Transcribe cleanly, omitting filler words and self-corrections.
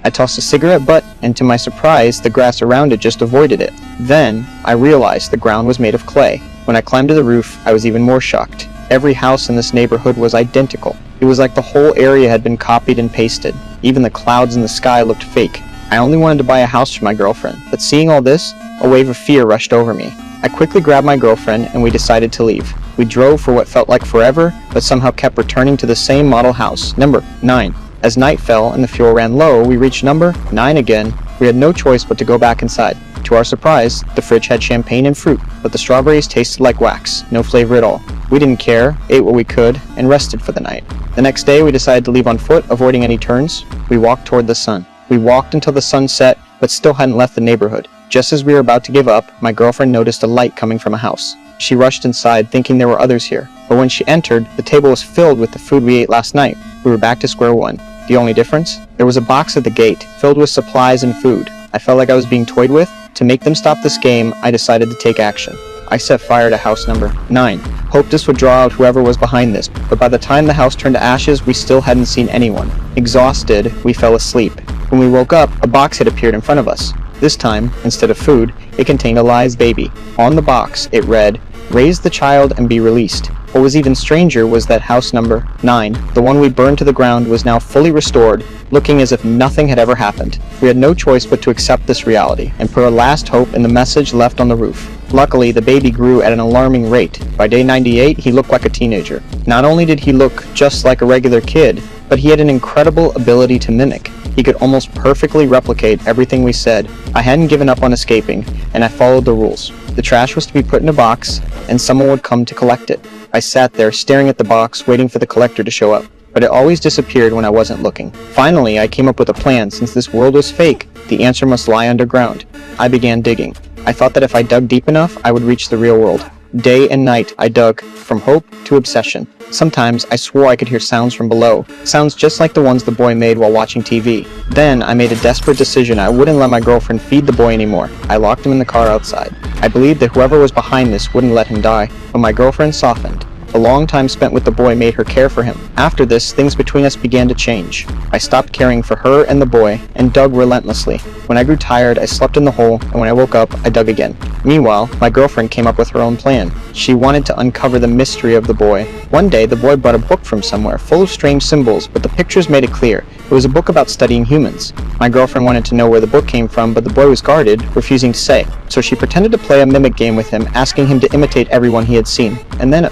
I tossed a cigarette butt, and to my surprise, the grass around it just avoided it. Then, I realized the ground was made of clay. When I climbed to the roof, I was even more shocked. Every house in this neighborhood was identical. It was like the whole area had been copied and pasted. Even the clouds in the sky looked fake. I only wanted to buy a house for my girlfriend, but seeing all this, a wave of fear rushed over me. I quickly grabbed my girlfriend and we decided to leave. We drove for what felt like forever, but somehow kept returning to the same model house, number 9. As night fell and the fuel ran low, we reached number 9 again. We had no choice but to go back inside. To our surprise, the fridge had champagne and fruit, but the strawberries tasted like wax, no flavor at all. We didn't care, ate what we could, and rested for the night. The next day, we decided to leave on foot, avoiding any turns. We walked toward the sun. We walked until the sun set, but still hadn't left the neighborhood. Just as we were about to give up, my girlfriend noticed a light coming from a house. She rushed inside, thinking there were others here. But when she entered, the table was filled with the food we ate last night. We were back to square one. The only difference? There was a box at the gate, filled with supplies and food. I felt like I was being toyed with. To make them stop this game, I decided to take action. I set fire to house number 9. Hoped this would draw out whoever was behind this, but by the time the house turned to ashes, we still hadn't seen anyone. Exhausted, we fell asleep. When we woke up, a box had appeared in front of us. This time, instead of food, it contained Eli's baby. On the box, it read, "Raise the child and be released." What was even stranger was that house number 9, the one we burned to the ground, was now fully restored, looking as if nothing had ever happened. We had no choice but to accept this reality, and put our last hope in the message left on the roof. Luckily, the baby grew at an alarming rate. By day 98, he looked like a teenager. Not only did he look just like a regular kid, but he had an incredible ability to mimic. He could almost perfectly replicate everything we said. I hadn't given up on escaping, and I followed the rules. The trash was to be put in a box, and someone would come to collect it. I sat there, staring at the box, waiting for the collector to show up, but it always disappeared when I wasn't looking. Finally, I came up with a plan. Since this world was fake, the answer must lie underground. I began digging. I thought that if I dug deep enough, I would reach the real world. Day and night, I dug, from hope to obsession. Sometimes, I swore I could hear sounds from below, sounds just like the ones the boy made while watching TV. Then, I made a desperate decision. I wouldn't let my girlfriend feed the boy anymore. I locked him in the car outside. I believed that whoever was behind this wouldn't let him die, but my girlfriend softened. The long time spent with the boy made her care for him. After this, things between us began to change. I stopped caring for her and the boy, and dug relentlessly. When I grew tired, I slept in the hole, and when I woke up, I dug again. Meanwhile, my girlfriend came up with her own plan. She wanted to uncover the mystery of the boy. One day, the boy brought a book from somewhere, full of strange symbols, but the pictures made it clear. It was a book about studying humans. My girlfriend wanted to know where the book came from, but the boy was guarded, refusing to say. So she pretended to play a mimic game with him, asking him to imitate everyone he had seen. And then